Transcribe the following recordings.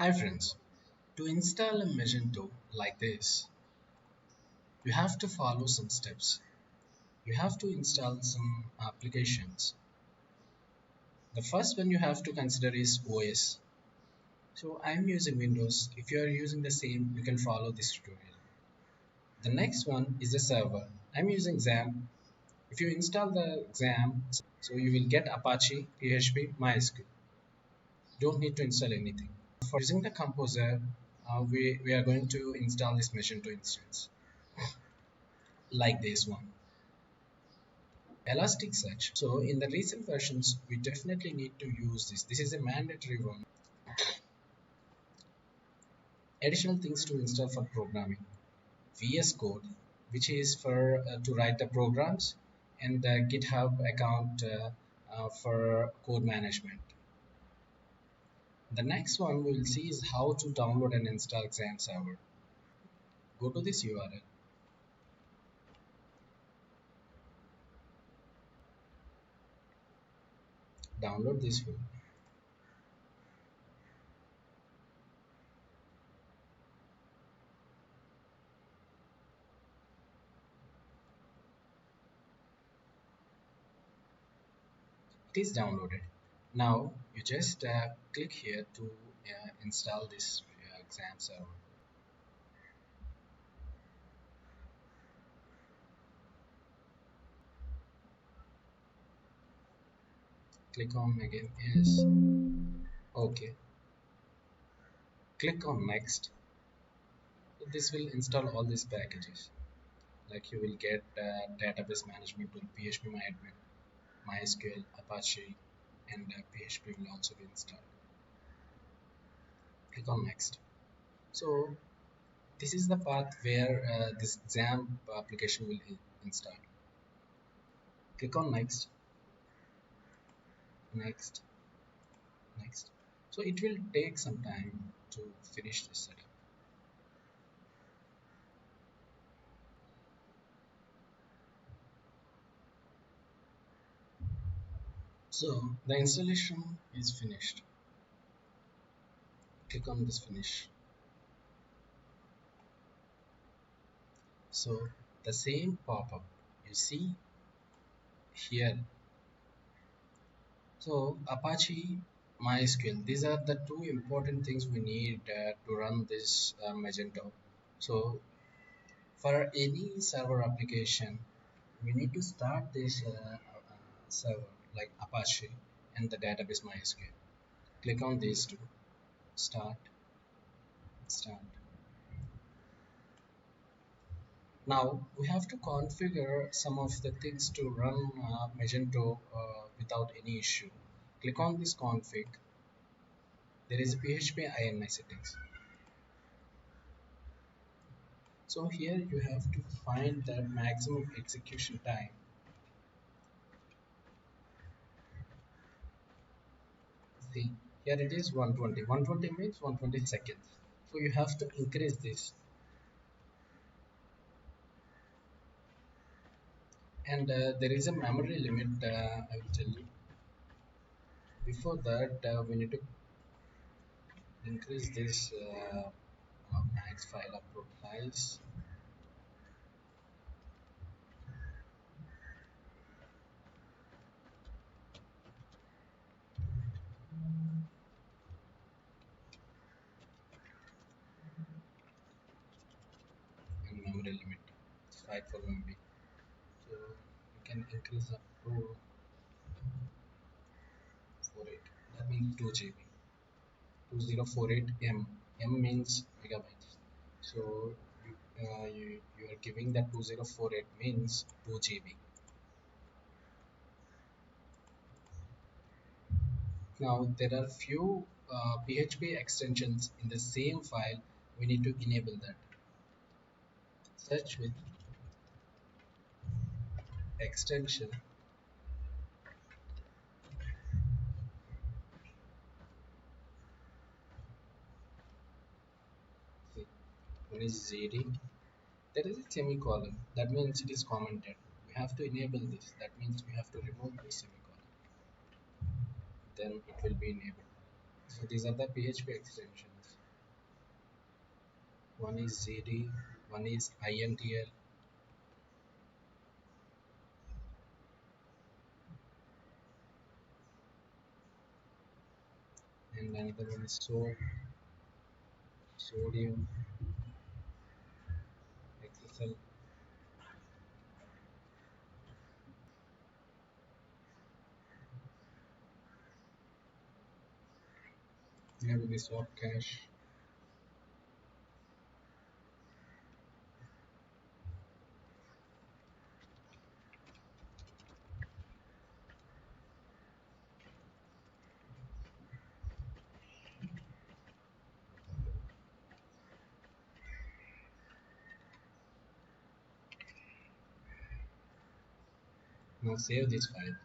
Hi friends, to install a Magento like this, you have to follow some steps. You have to install some applications. The first one you have to consider is OS. So I'm using Windows. If you are using the same, you can follow this tutorial. The next one is the server. I'm using XAMPP. If you install the XAMPP, so you will get Apache, PHP, MySQL. Don't need to install anything. For using the composer, we are going to install this Magento instance like this one. Elasticsearch. So in the recent versions, we definitely need to use this. This is a mandatory one. Additional things to install for programming. VS Code, which is for to write the programs, and the GitHub account for code management. The next one we will see is how to download and install XAMPP server. Go to this URL. Download this file. It is downloaded. Now you just click here to install this XAMPP server. Click on again. Yes. Okay. Click on next. This will install all these packages. Like you will get database management tool, PHP MyAdmin, MySQL, Apache, and PHP will also be installed. Click on next. So this is the path where this XAMPP application will install. Click on next, next, next. So it will take some time to finish this setup. So the installation is finished. Click on this finish. So the same pop-up you see here. So Apache, MySQL, these are the two important things we need to run this Magento. So for any server application, we need to start this server like Apache and the database MySQL. Click on these two, start, start. Now we have to configure some of the things to run Magento without any issue. Click on this config. There is a PHP INI settings. So here you have to find the maximum execution time. See, here it is 120. 120 means 120 seconds. So you have to increase this. And there is a memory limit, I will tell you. Before that, we need to increase this max file upload size. And memory limit 5 for MB. So you can increase up to 48. That means 2 GB. 2048 M. M means megabytes. So you are giving that 2048 means 2 GB. Now there are few PHP extensions in the same file. We need to enable that. Search with extension. See, one is ZD. There is a semicolon. That means it is commented. We have to enable this. That means we have to remove the semicolon. Then it will be enabled. So these are the PHP extensions. one is ZD, one is INTL, and another one is sodium, XSL, maybe the swap cache. Now save this file.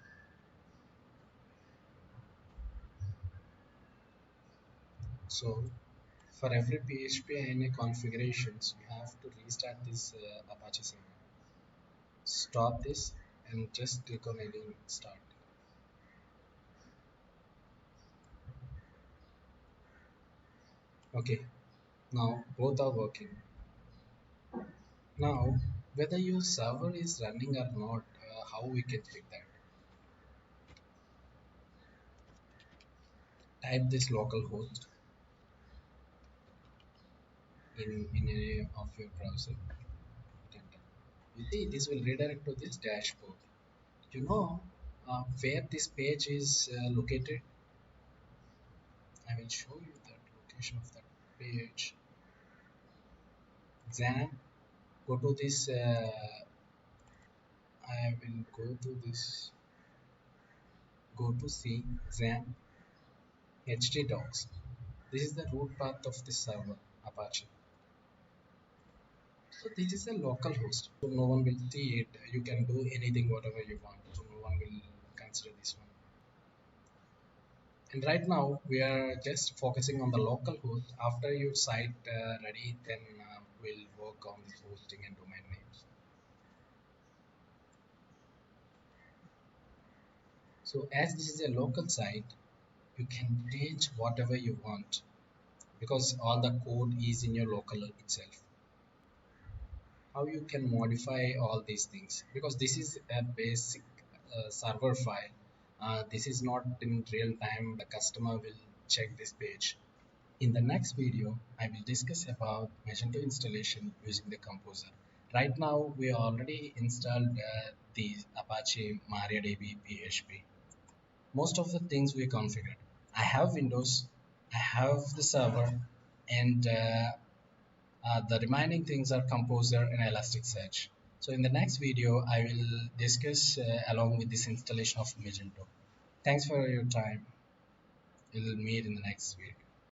So for every PHP INA configurations, you have to restart this Apache server. Stop this and just click on any start. Okay, now both are working. Now, whether your server is running or not, how we can check that? Type this localhost in any of your browser. Hit enter. You see, this will redirect to this dashboard. You know where this page is located? I will show you that location of that page. XAMPP. Go to this. I will go to this. Go to C XAMPP htdocs. This is the root path of this server Apache. So this is a local host, so no one will see it. You can do anything, whatever you want. So no one will consider this one. And right now we are just focusing on the local host. After your site ready, then we'll work on this hosting and domain names. So as this is a local site, you can change whatever you want because all the code is in your local itself. How you can modify all these things, because this is a basic server file. This is not in real time. The customer will check this page. In the next video, I will discuss about Magento installation using the Composer. Right now, we already installed the Apache MariaDB PHP. Most of the things we configured. I have Windows, I have the server, and the remaining things are Composer and Elasticsearch. So in the next video, I will discuss along with this installation of Magento. Thanks for your time. We'll meet in the next video.